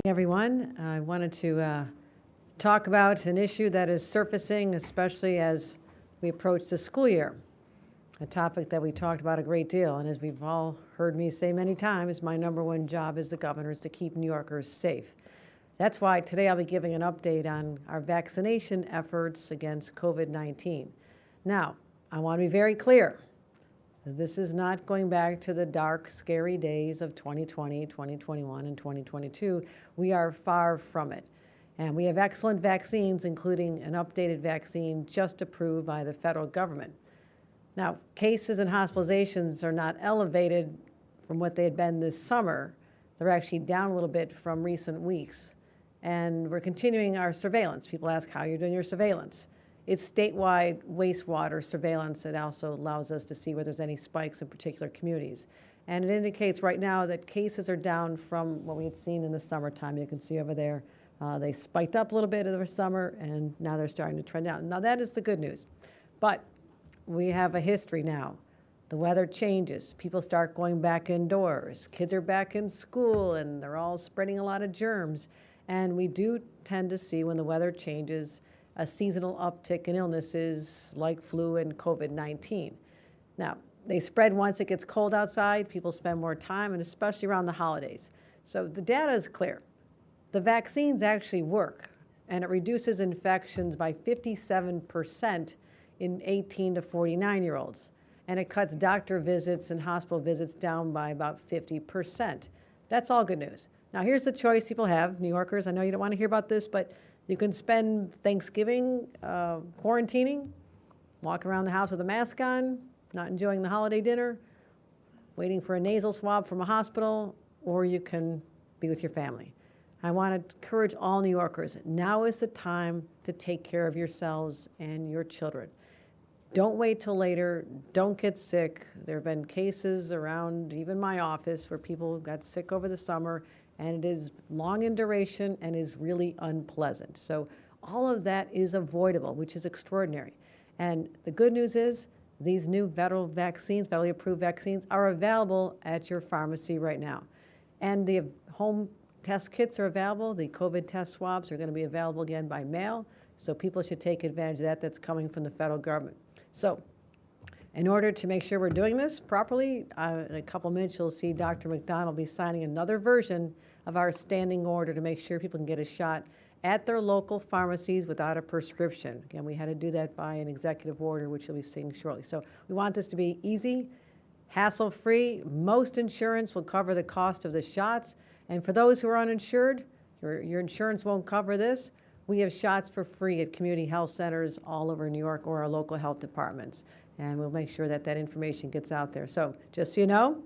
Everyone, I wanted to talk about an issue that is surfacing, especially as we approach the school year, a topic that we talked about a great deal. And as we've all heard me say many times, my number one job as the governor is to keep New Yorkers safe. That's why today I'll be giving an update on our vaccination efforts against COVID-19. Now, I want to be very clear. This is not going back to the dark, scary days of 2020, 2021, and 2022. We are far from it. And we have excellent vaccines, including an updated vaccine just approved by the federal government. Now, cases and hospitalizations are not elevated from what they had been this summer. They're actually down a little bit from recent weeks. And we're continuing our surveillance. People ask how you're doing your surveillance. It's statewide wastewater surveillance. It also allows us to see whether there's any spikes in particular communities. And it indicates right now that cases are down from what we had seen in the summertime. You can see over there, they spiked up a little bit over summer, and now they're starting to trend down. Now that is the good news. But we have a history now. The weather changes. People start going back indoors. Kids are back in school, and they're all spreading a lot of germs. And we do tend to see when the weather changes a seasonal uptick in illnesses like flu and COVID-19. Now, they spread once it gets cold outside. People spend more time, and especially around the holidays. So the data is clear. The vaccines actually work, and it reduces infections by 57% in 18 to 49-year-olds. And it cuts doctor visits and hospital visits down by about 50%. That's all good news. Now, here's the choice people have. New Yorkers, I know you don't want to hear about this, but you can spend Thanksgiving quarantining, walking around the house with a mask on, not enjoying the holiday dinner, waiting for a nasal swab from a hospital, or you can be with your family. I want to encourage all New Yorkers, now is the time to take care of yourselves and your children. Don't wait till later. Don't get sick. There have been cases around even my office where people got sick over the summer, and it is long in duration and is really unpleasant. So all of that is avoidable, which is extraordinary. And the good news is these new federal vaccines, federally approved vaccines, are available at your pharmacy right now. And the home test kits are available. The COVID test swabs are going to be available again by mail. So people should take advantage of that. That's coming from the federal government. So in order to make sure we're doing this properly, in a couple minutes you'll see Dr. McDonald be signing another version of our standing order to make sure people can get a shot at their local pharmacies without a prescription. Again, we had to do that by an executive order, which you'll be seeing shortly. So we want this to be easy, hassle-free. Most insurance will cover the cost of the shots. And for those who are uninsured, your insurance won't cover this. We have shots for free at community health centers all over New York or our local health departments. And we'll make sure that that information gets out there. So just so you know,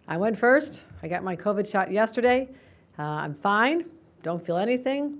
I went first. I got my COVID shot yesterday. I'm fine, don't feel anything,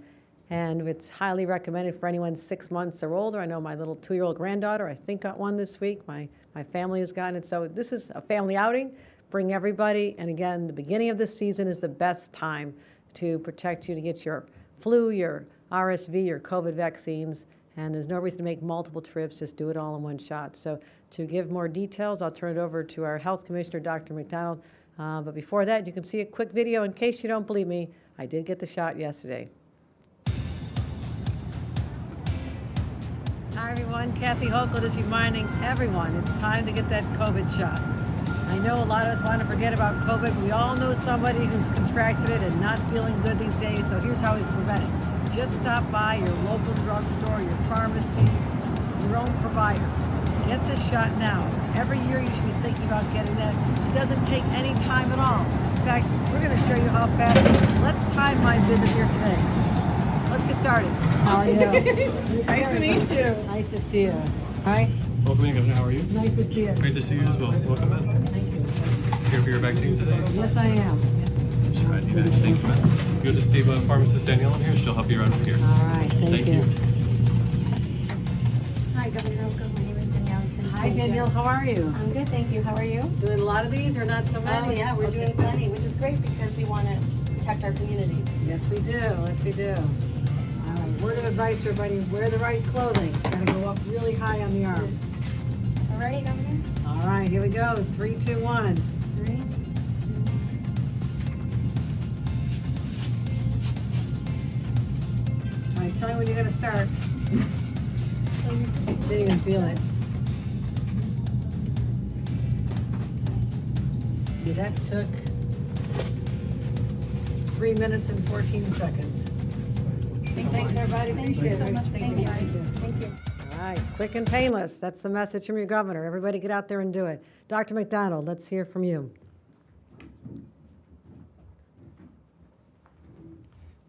and it's highly recommended for anyone 6 months or older. I know my little 2-year-old granddaughter, I think, got one this week. My family has gotten it. So this is a family outing. Bring everybody. And again, the beginning of this season is the best time to protect you to get your flu, your RSV, your COVID vaccines. And there's no reason to make multiple trips. Just do it all in one shot. So to give more details, I'll turn it over to our health commissioner, Dr. McDonald. But before that, you can see a quick video in case you don't believe me. I did get the shot yesterday. Hi, everyone. Kathy Hochul is reminding everyone it's time to get that COVID shot. I know a lot of us want to forget about COVID. We all know somebody who's contracted it and not feeling good these days. So here's how we prevent it. Just stop by your local drugstore, your pharmacy, your own provider. Get the shot now. Every year you should be thinking about getting that. It doesn't take any time at all. In fact, we're going to show you how fast it is. Let's time my visit here today. Let's get started. Oh, yes. Nice to meet you. Nice to see you. Hi. Welcome in, Governor. How are you? Nice to see you. Great to see you as well. Welcome in. Thank you. Here for your vaccine today? Yes, I am. Sure, I need it. Thank you, man. You'll just see pharmacist Danielle in here. She'll help you right over here. All right. Thank you. Hi, Governor Hochul. My name is Danielle. Hi, Danielle. How are you? I'm good, thank you. How are you? Doing a lot of these or not so many? Oh, yeah, we're doing plenty, which is great because we want to protect our community. Yes, we do. Yes, we do. All right. Word of advice, everybody: wear the right clothing. Got to go up really high on the arm. All righty, Governor. All right. Here we go. 3, 2, 1. 3, 2, Tell me when you're gonna start. Didn't even feel it. Yeah, that took 3 minutes and 14 seconds. Thanks, everybody. Thank you so much. Thank you. Thank you. All right, quick and painless. That's the message from your governor. Everybody get out there and do it. Dr. McDonald, let's hear from you.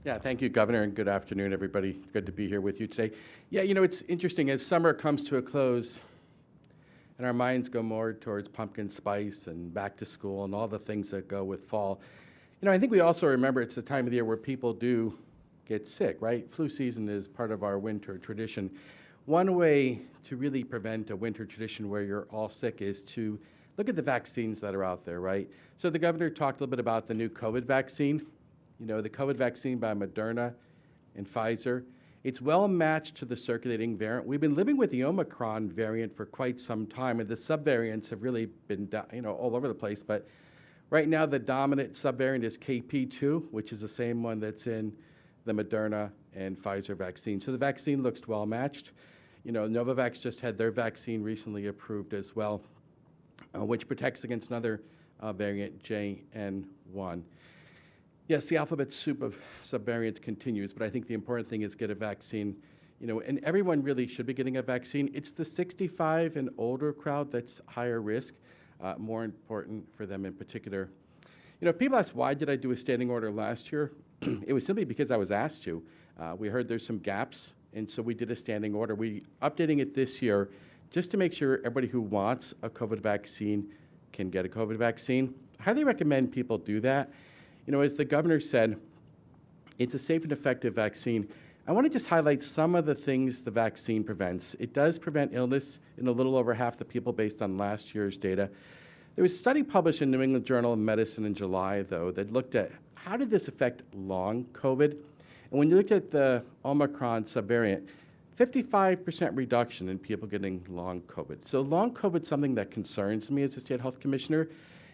Yeah, thank you, Governor, and good afternoon, everybody. Good to be here with you today. Yeah, you know, it's interesting, as summer comes to a close and our minds go more towards pumpkin spice and back to school and all the things that go with fall, you know, I think we also remember it's the time of the year where people do get sick, right? Flu season is part of our winter tradition. One way to really prevent a winter tradition where you're all sick is to look at the vaccines that are out there, right? So the governor talked a little bit about the new COVID vaccine. You know, the COVID vaccine by Moderna and Pfizer, it's well matched to the circulating variant. We've been living with the Omicron variant for quite some time, and the subvariants have really been, you know, all over the place. But right now, the dominant subvariant is KP2, which is the same one that's in the Moderna and Pfizer vaccine. So the vaccine looks well matched. You know, Novavax just had their vaccine recently approved as well, which protects against another variant, JN1. Yes, the alphabet soup of subvariants continues, but I think the important thing is get a vaccine, you know, and everyone really should be getting a vaccine. It's the 65 and older crowd that's higher risk, more important for them in particular. You know, if people ask, why did I do a standing order last year? It was simply because I was asked to. We heard there's some gaps, and so we did a standing order. We updating it this year just to make sure everybody who wants a COVID vaccine can get a COVID vaccine. I highly recommend people do that. You know, as the governor said, it's a safe and effective vaccine. I want to just highlight some of the things the vaccine prevents. It does prevent illness in a little over half the people based on last year's data. There was a study published in New England Journal of Medicine in July, though, that looked at how did this affect long COVID. And when you look at the Omicron subvariant, 55% reduction in people getting long COVID. So long COVID is something that concerns me as a state health commissioner.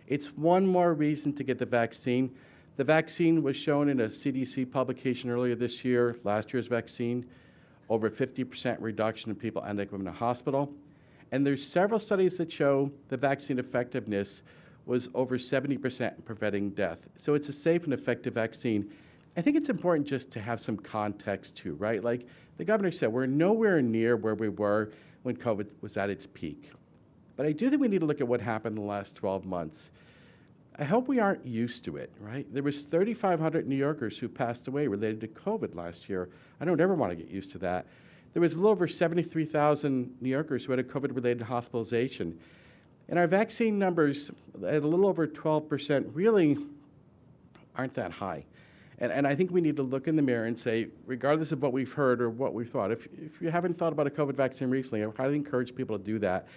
It's one more reason to get the vaccine. The vaccine was shown in a CDC publication earlier this year, last year's vaccine, over 50% reduction in people ending up in a hospital. And there's several studies that show the vaccine effectiveness was over 70% in preventing death. So it's a safe and effective vaccine. I think it's important just to have some context too, right? Like the governor said, we're nowhere near where we were when COVID was at its peak. But I do think we need to look at what happened in the last 12 months. I hope we aren't used to it, right? There was 3,500 New Yorkers who passed away related to COVID last year. I don't ever want to get used to that. There was a little over 73,000 New Yorkers who had a COVID-related hospitalization. And our vaccine numbers, at a little over 12%, really aren't that high. And I think we need to look in the mirror and say, regardless of what we've heard or what we've thought, if you haven't thought about a COVID vaccine recently, I highly encourage people to do that.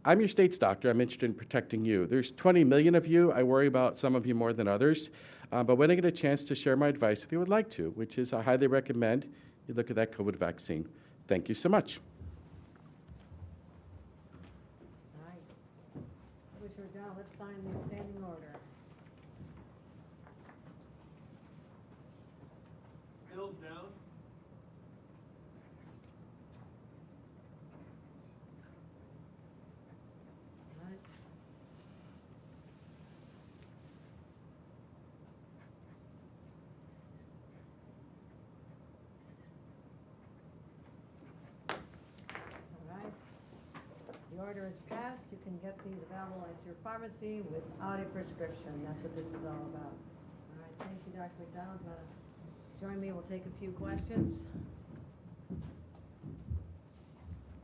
I'm your state's doctor. I'm interested in protecting you. There's 20 million of you. I worry about some of you more than others. But when I get a chance to share my advice with you, I would like to, which is I highly recommend you look at that COVID vaccine. Thank you so much. All right. Commissioner McDonald, let's sign the standing order. Stills down. All right. All right. The order is passed. You can get these available at your pharmacy without a prescription. That's what this is all about. All right. Thank you, Dr. McDonald. Join me. We'll take a few questions.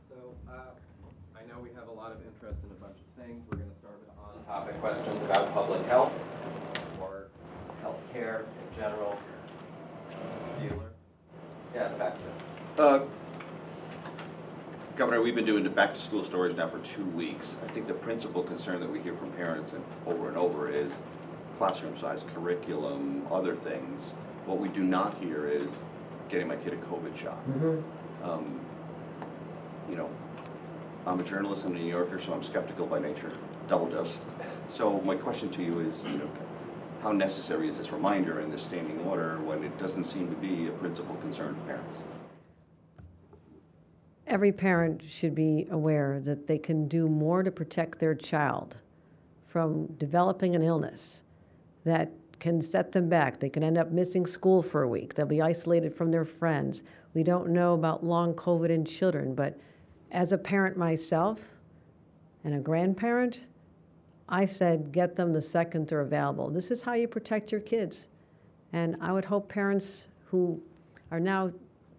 So I know we have a lot of interest in a bunch of things. We're going to start with on-topic questions about public health or health care in general. Bueller? Yeah, back to Governor, we've been doing the back-to-school stories now for 2 weeks. I think the principal concern that we hear from parents and over is classroom size, curriculum, other things. What we do not hear is getting my kid a COVID shot. You know, I'm a journalist, I'm a New Yorker, so I'm skeptical by nature, double dose. So my question to you is, you know, how necessary is this reminder and this standing order when it doesn't seem to be a principal concern of parents? every parent should be aware that they can do more to protect their child from developing an illness that can set them back. They can end up missing school for a week. They'll be isolated from their friends. We don't know about long COVID in children, but as a parent myself and a grandparent, I said, get them the second they're available. This is how you protect your kids. And I would hope parents who are now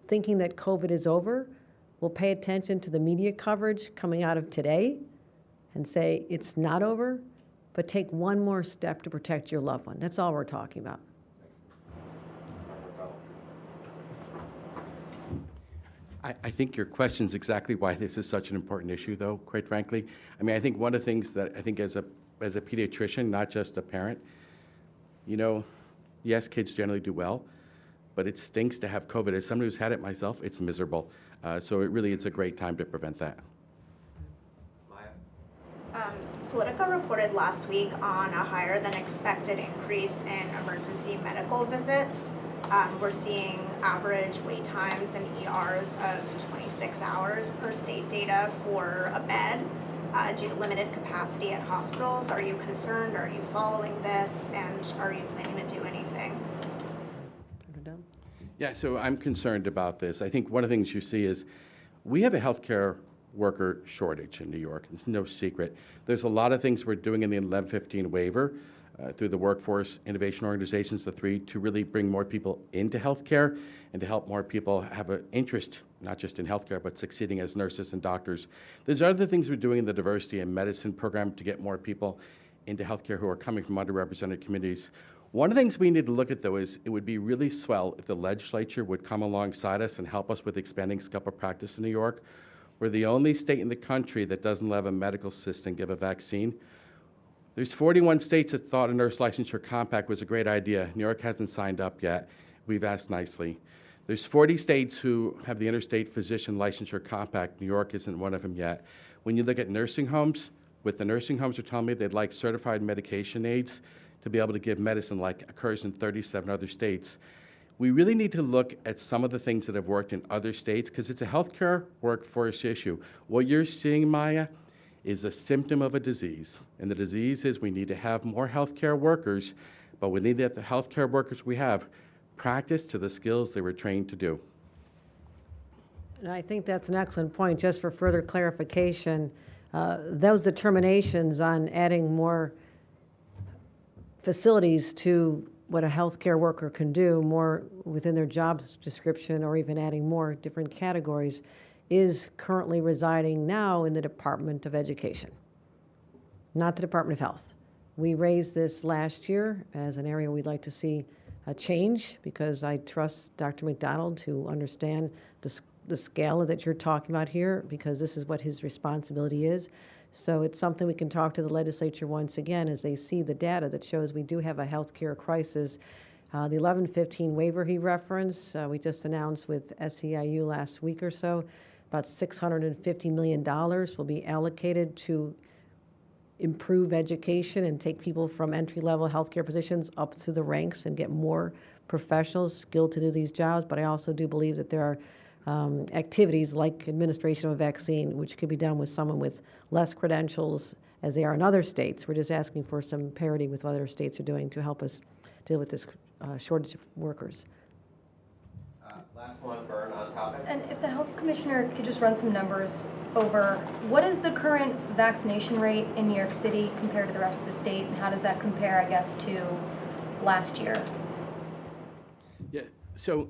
thinking that COVID is over will pay attention to the media coverage coming out of today and say it's not over, but take one more step to protect your loved one. That's all we're talking about. I think your question is exactly why this is such an important issue, though, quite frankly. I mean, I think one of the things that I think as a pediatrician, not just a parent, you know, yes, kids generally do well, but it stinks to have COVID. As someone who's had it myself, it's miserable. So it's a great time to prevent that. Politico reported last week on a higher than expected increase in emergency medical visits. We're seeing average wait times in ERs of 26 hours per state data for a bed due to limited capacity at hospitals. Are you concerned? Are you following this? And are you planning to do anything? Yeah, so I'm concerned about this. I think one of the things you see is we have a healthcare worker shortage in New York. It's no secret. There's a lot of things we're doing in the 1115 waiver through the workforce innovation organizations, the three, to really bring more people into healthcare and to help more people have an interest, not just in healthcare, but succeeding as nurses and doctors. There's other things we're doing in the diversity and medicine program to get more people into healthcare who are coming from underrepresented communities. One of the things we need to look at, though, is it would be really swell if the legislature would come alongside us and help us with expanding scope of practice in New York. We're the only state in the country that doesn't have a medical system give a vaccine. There's 41 states that thought a nurse licensure compact was a great idea. New York hasn't signed up yet. We've asked nicely. There's 40 states who have the interstate physician licensure compact. New York isn't one of them yet. When you look at nursing homes, what the nursing homes are telling me, they'd like certified medication aides to be able to give medicine like occurs in 37 other states. We really need to look at some of the things that have worked in other states because it's a healthcare workforce issue. What you're seeing, Maya, is a symptom of a disease. And the disease is we need to have more healthcare workers, but we need that the healthcare workers we have practice to the skills they were trained to do. And I think that's an excellent point. Just for further clarification, those determinations on adding more facilities to what a healthcare worker can do, more within their job description or even adding more different categories, is currently residing now in the Department of Education, not the Department of Health. We raised this last year as an area we'd like to see a change because I trust Dr. McDonald to understand the scale that you're talking about here because this is what his responsibility is. So it's something we can talk to the legislature once again as they see the data that shows we do have a healthcare crisis. The 1115 waiver he referenced, we just announced with SEIU last week or so, about $650 million will be allocated to improve education and take people from entry-level healthcare positions up through the ranks and get more professionals skilled to do these jobs. But I also do believe that there are activities like administration of a vaccine, which could be done with someone with less credentials as they are in other states. We're just asking for some parity with what other states are doing to help us deal with this shortage of workers. Last one, Vern, on topic. And if the health commissioner could just run some numbers over, what is the current vaccination rate in New York City compared to the rest of the state, and how does that compare, I guess, to last year? Yeah, so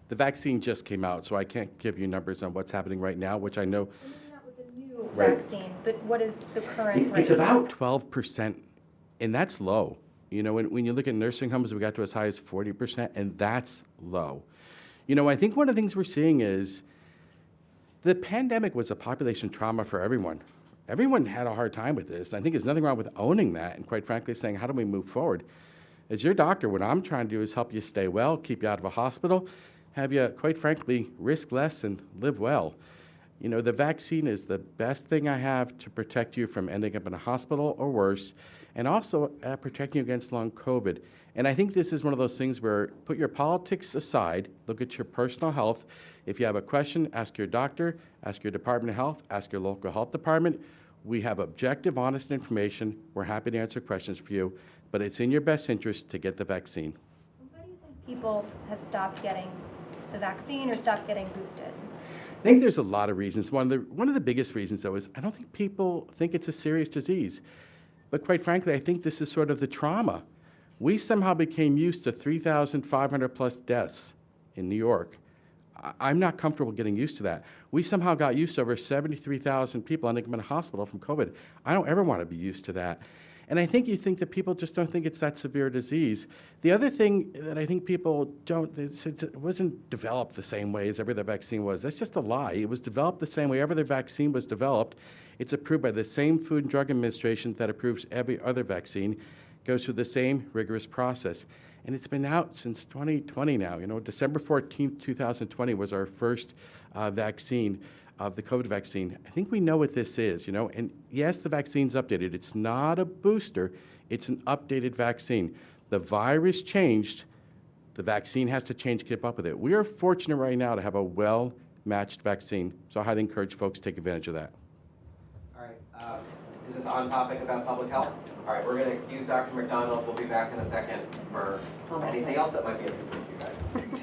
the vaccine just came out, so I can't give you numbers on what's happening right now, which I know. Maybe not with the new Right. vaccine, but what is the current rate? It's about 12%, and that's low. You know, when you look at nursing homes, we got to as high as 40%, and that's low. You know, I think one of the things we're seeing is the pandemic was a population trauma for everyone. Everyone had a hard time with this. I think there's nothing wrong with owning that and quite frankly saying, how do we move forward? As your doctor, what I'm trying to do is help you stay well, keep you out of a hospital, have you, quite frankly, risk less and live well. You know, the vaccine is the best thing I have to protect you from ending up in a hospital or worse, and also protecting you against long COVID. And I think this is one of those things where put your politics aside, look at your personal health. If you have a question, ask your doctor, ask your Department of Health, ask your local health department. We have objective, honest information. We're happy to answer questions for you, but it's in your best interest to get the vaccine. Why do you think people have stopped getting the vaccine or stopped getting boosted? I think there's a lot of reasons. One of the biggest reasons, though, is I don't think people think it's a serious disease. But quite frankly, I think this is sort of the trauma. We somehow became used to 3,500 plus deaths in New York. I'm not comfortable getting used to that. We somehow got used to over 73,000 people ending up in a hospital from COVID. I don't ever want to be used to that. And I think you think that people just don't think it's that severe disease. The other thing that I think people don't, it wasn't developed the same way as every other vaccine was. That's just a lie. It was developed the same way every other vaccine was developed. It's approved by the same Food and Drug Administration that approves every other vaccine, goes through the same rigorous process. And it's been out since 2020 now. You know, December 14th, 2020 was our first vaccine of the COVID vaccine. I think we know what this is, you know, and yes, the vaccine's updated. It's not a booster, it's an updated vaccine. The virus changed, the vaccine has to change to keep up with it. We are fortunate right now to have a well-matched vaccine, so I highly encourage folks to take advantage of that. All right, is this on topic about public health? All right, we're going to excuse Dr. McDonald. We'll be back in a second for anything else that might be interesting to you guys.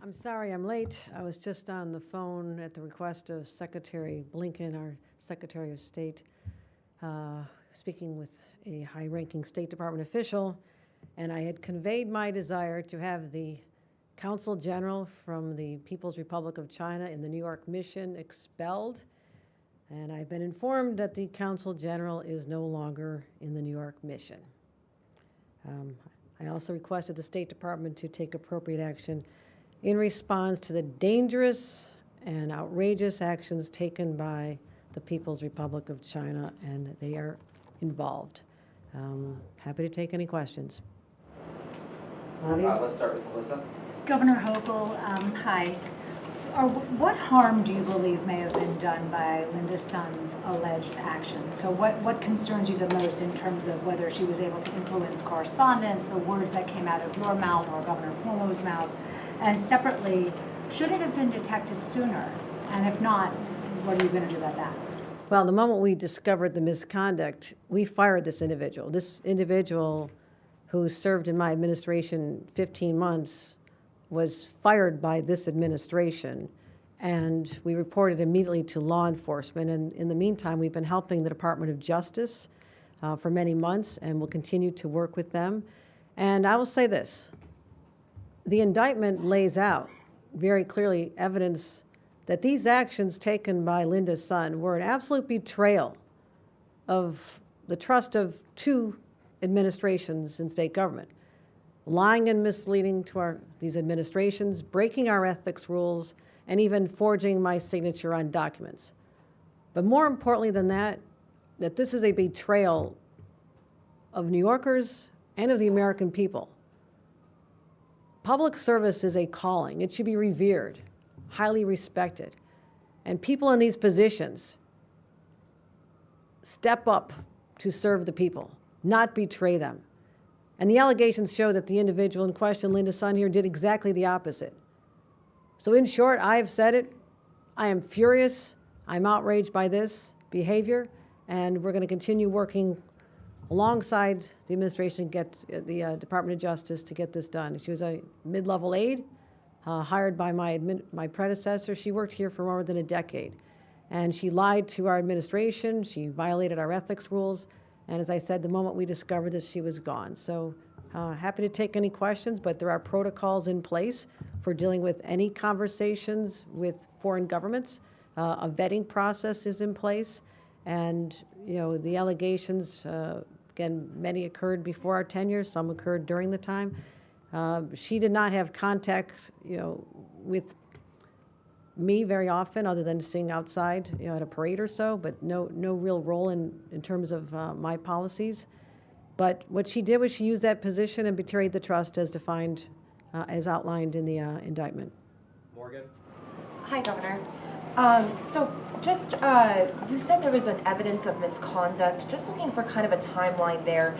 I'm sorry I'm late. I was just on the phone at the request of Secretary Blinken, our Secretary of State, speaking with a high-ranking State Department official, and I had conveyed my desire to have the Consul General from the People's Republic of China in the New York mission expelled, and I've been informed that the Consul General is no longer in the New York mission. I also requested the State Department to take appropriate action in response to the dangerous and outrageous actions taken by the People's Republic of China, and they are involved. Happy to take any questions. Let's start with Melissa. Governor Hochul, hi. What harm do you believe may have been done by Linda Sun's alleged actions? So what concerns you the most in terms of whether she was able to influence correspondence, the words that came out of your mouth or Governor Cuomo's mouth? And separately, should it have been detected sooner? And if not, what are you going to do about that? Well, the moment we discovered the misconduct, we fired this individual. This individual who served in my administration 15 months was fired by this administration, and we reported immediately to law enforcement. And in the meantime, we've been helping the Department of Justice for many months, and we'll continue to work with them. And I will say this, the indictment lays out very clearly evidence that these actions taken by Linda Sun were an absolute betrayal of the trust of two administrations in state government, lying and misleading to these administrations, breaking our ethics rules, and even forging my signature on documents. But more importantly than that, that this is a betrayal of New Yorkers and of the American people. Public service is a calling. It should be revered, highly respected. And people in these positions step up to serve the people, not betray them. And the allegations show that the individual in question, Linda Sun here, did exactly the opposite. So in short, I've said it. I am furious. I'm outraged by this behavior, and we're going to continue working alongside the administration, get the Department of Justice to get this done. She was a mid-level aide hired by my predecessor. She worked here for more than a decade, and she lied to our administration. She violated our ethics rules, and as I said, the moment we discovered this, she was gone. So happy to take any questions, but there are protocols in place for dealing with any conversations with foreign governments. A vetting process is in place, and the allegations, again, many occurred before our tenure, some occurred during the time. She did not have contact, with me very often, other than seeing outside, at a parade or so, but no real role in terms of my policies. But what she did was she used that position and betrayed the trust as defined, as outlined in the indictment. Morgan. Hi, Governor. So just, you said there was an evidence of misconduct. Just looking for kind of a timeline there.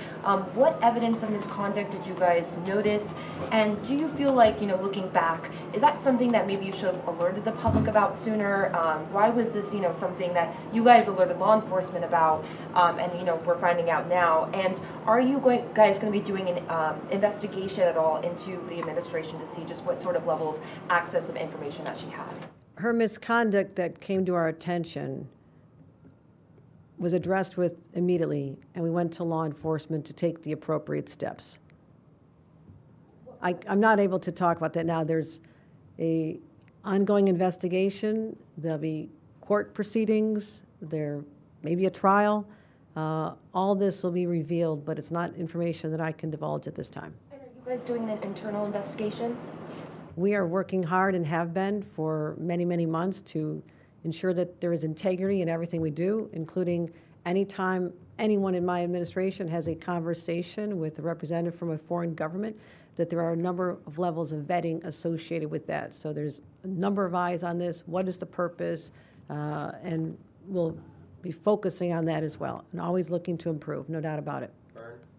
What evidence of misconduct did you guys notice? And do you feel like, looking back, is that something that maybe you should have alerted the public about sooner? Why was this, something that you guys alerted law enforcement about, and, we're finding out now? And are you guys going to be doing an investigation at all into the administration to see just what sort of level of access of information that she had? Her misconduct that came to our attention was addressed with immediately, and we went to law enforcement to take the appropriate steps. I'm not able to talk about that now. There's an ongoing investigation. There'll be court proceedings. There may be a trial. All this will be revealed, but it's not information that I can divulge at this time. And are you guys doing an internal investigation? We are working hard and have been for many, many months to ensure that there is integrity in everything we do, including anytime anyone in my administration has a conversation with a representative from a foreign government, that there are a number of levels of vetting associated with that. So there's a number of eyes on this. What is the purpose? And we'll be focusing on that as well, and always looking to improve, no doubt about it.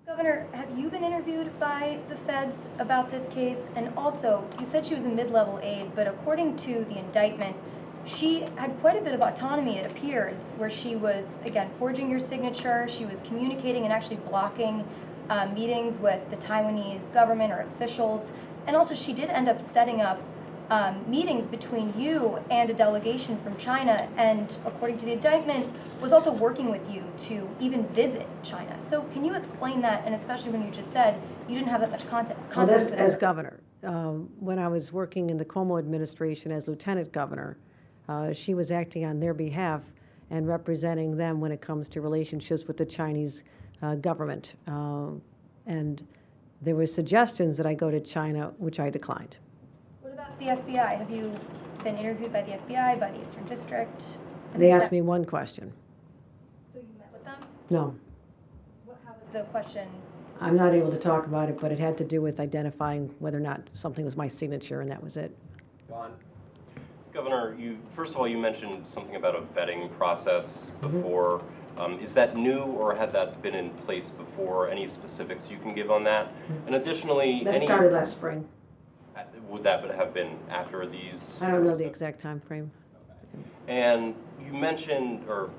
Governor, have you been interviewed by the feds about this case? And also, you said she was a mid-level aide, but according to the indictment, she had quite a bit of autonomy, it appears, where she was, again, forging your signature, she was communicating and actually blocking meetings with the Taiwanese government or officials, and also she did end up setting up meetings between you and a delegation from China, and according to the indictment, was also working with you to even visit China. So can you explain that, and especially when you just said you didn't have that much contact Well, with as her? governor, when I was working in the Cuomo administration as lieutenant governor, she was acting on their behalf and representing them when it comes to relationships with the Chinese government. And there were suggestions that I go to China, which I declined. What about the FBI? Have you been interviewed by the FBI, by the Eastern District? They asked me one question. So you met with them? No, How was the question? I'm not able to talk about it, but it had to do with identifying whether or not something was my signature, and that was it. Don? Governor, first of all, you mentioned something about a vetting process before. Is that new, or had that been in place before? Any specifics you can give on that? And additionally, That started last spring. Would that have been after these? I don't know the exact time frame. And you mentioned, or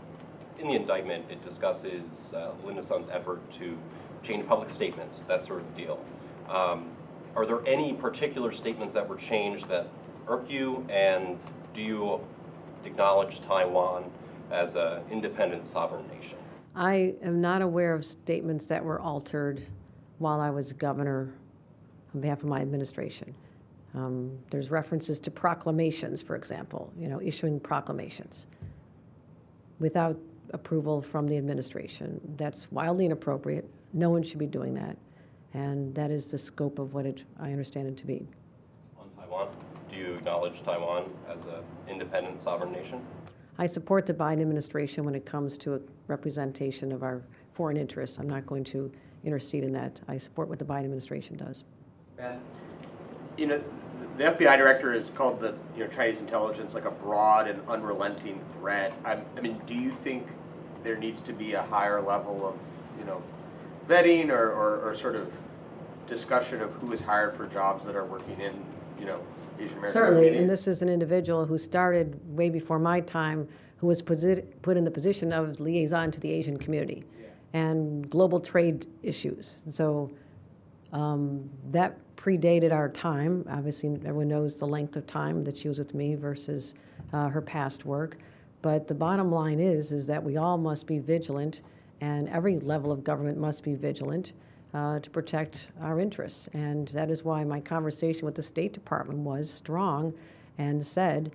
in the indictment, it discusses Linda Sun's effort to change public statements, that sort of deal. Are there any particular statements that were changed that irk you, and do you acknowledge Taiwan as an independent sovereign nation? I am not aware of statements that were altered while I was governor on behalf of my administration. There's references to proclamations, for example, issuing proclamations without approval from the administration. That's wildly inappropriate. No one should be doing that. And that is the scope of what I understand it to be. On Taiwan, do you acknowledge Taiwan as an independent sovereign nation? I support the Biden administration when it comes to a representation of our foreign interests. I'm not going to intercede in that. I support what the Biden administration does. Ben? The FBI director has called the Chinese intelligence like a broad and unrelenting threat. I mean, do you think there needs to be a higher level of vetting or sort of discussion of who is hired for jobs that are working in Asian American Certainly, communities? and this is an individual who started way before my time, who was put in the position of liaison to the Asian community and global trade issues. So that predated our time. Obviously, everyone knows the length of time that she was with me versus her past work. But the bottom line is that we all must be vigilant, and every level of government must be vigilant to protect our interests. And that is why my conversation with the State Department was strong and said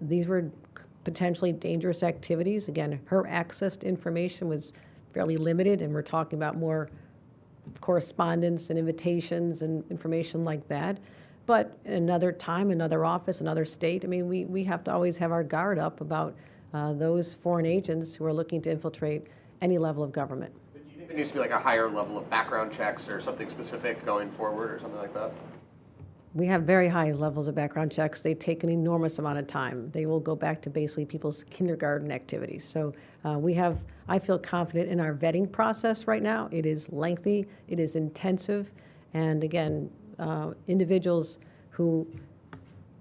these were potentially dangerous activities. Again, her access to information was fairly limited, and we're talking about more correspondence and invitations and information like that. But another time, another office, another state, I mean, we have to always have our guard up about those foreign agents who are looking to infiltrate any level of government. Do you think there needs to be like a higher level of background checks or something specific going forward or something like that? We have very high levels of background checks. They take an enormous amount of time. They will go back to basically people's kindergarten activities. So I feel confident in our vetting process right now. It is lengthy, it is intensive, and again, individuals who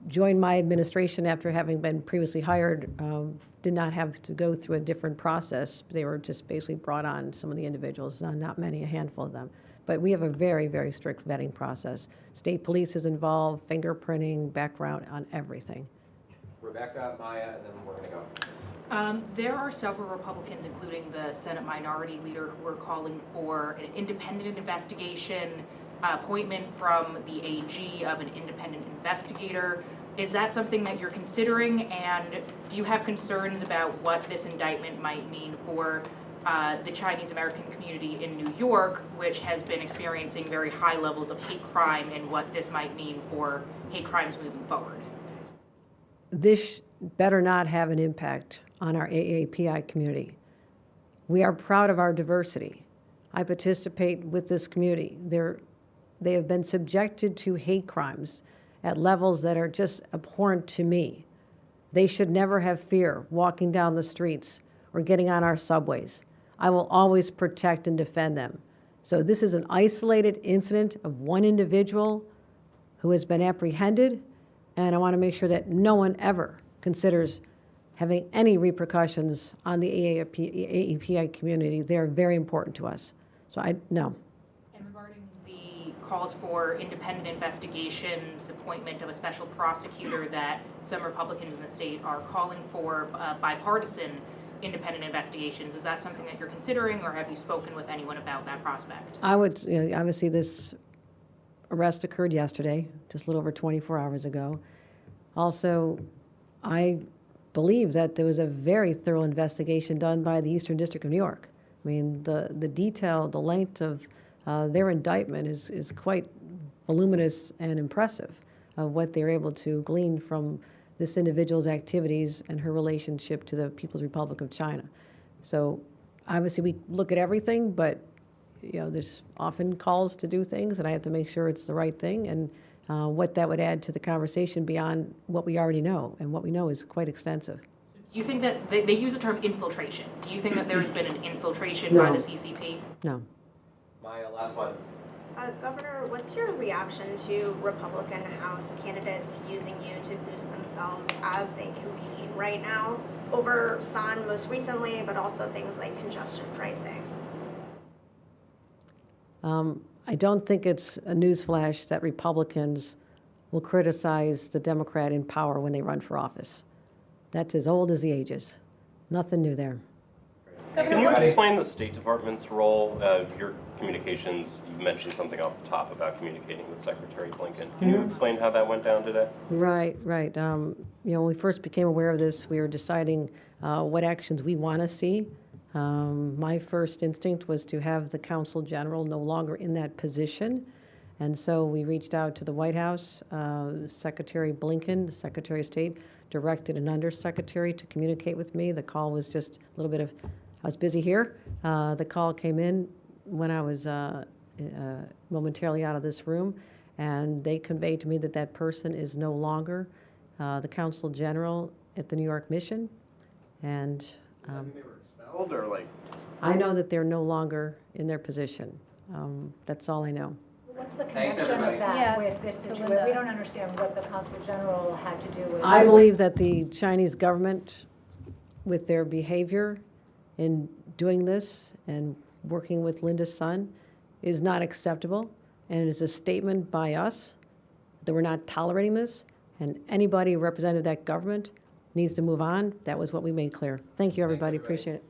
joined my administration after having been previously hired did not have to go through a different process. They were just basically brought on, some of the individuals, not many, a handful of them. But we have a very, very strict vetting process. State police is involved, fingerprinting, background on everything. Rebecca, Maya, and then we're going to go. There are several Republicans, including the Senate Minority Leader, who are calling for an independent investigation, appointment from the AG of an independent investigator. Is that something that you're considering, and do you have concerns about what this indictment might mean for the Chinese American community in New York, which has been experiencing very high levels of hate crime, and what this might mean for hate crimes moving forward? This better not have an impact on our AAPI community. We are proud of our diversity. I participate with this community. They have been subjected to hate crimes at levels that are just abhorrent to me. They should never have fear walking down the streets or getting on our subways. I will always protect and defend them. So this is an isolated incident of one individual who has been apprehended, and I want to make sure that no one ever considers having any repercussions on the AAPI community. They are very important to us. So no. And regarding the calls for independent investigations, appointment of a special prosecutor, that some Republicans in the state are calling for bipartisan independent investigations. Is that something that you're considering, or have you spoken with anyone about that prospect? I would, obviously this arrest occurred yesterday, just a little over 24 hours ago. Also, I believe that there was a very thorough investigation done by the Eastern District of New York. I mean, the detail, the length of their indictment is quite voluminous and impressive of what they're able to glean from this individual's activities and her relationship to the People's Republic of China. So obviously we look at everything, but there's often calls to do things, and I have to make sure it's the right thing, and what that would add to the conversation beyond what we already know, and what we know is quite extensive. Do you think that they use the term infiltration? Do you think that there has been an infiltration by the CCP? No. My last one. Governor, what's your reaction to Republican House candidates using you to boost themselves as they campaign right now over Sun most recently, but also things like congestion pricing? I don't think it's a newsflash that Republicans will criticize the Democrat in power when they run for office. That's as old as the ages. Nothing new there. Can you explain the State Department's role? Your communications, you mentioned something off the top about communicating with Secretary Blinken. Can you explain how that went down today? Right. When we first became aware of this, we were deciding what actions we want to see. My first instinct was to have the Consul General no longer in that position. And so we reached out to the White House. Secretary Blinken, the Secretary of State, directed an undersecretary to communicate with me. The call was just a little bit of, I was busy here. The call came in when I was momentarily out of this room, and they conveyed to me that that person is no longer the Consul General at the New York mission. And Does that mean they were expelled, or like? I know that they're no longer in their position. That's all I know. What's the Thanks, connection of everybody. that with this to situation? Linda. We don't understand what the Consul General had to do with. I believe that the Chinese government, with their behavior in doing this and working with Linda's son, is not acceptable, and it is a statement by us that we're not tolerating this, and anybody representative of that government needs to move on. That was what we made clear. Thank you, everybody. Appreciate it.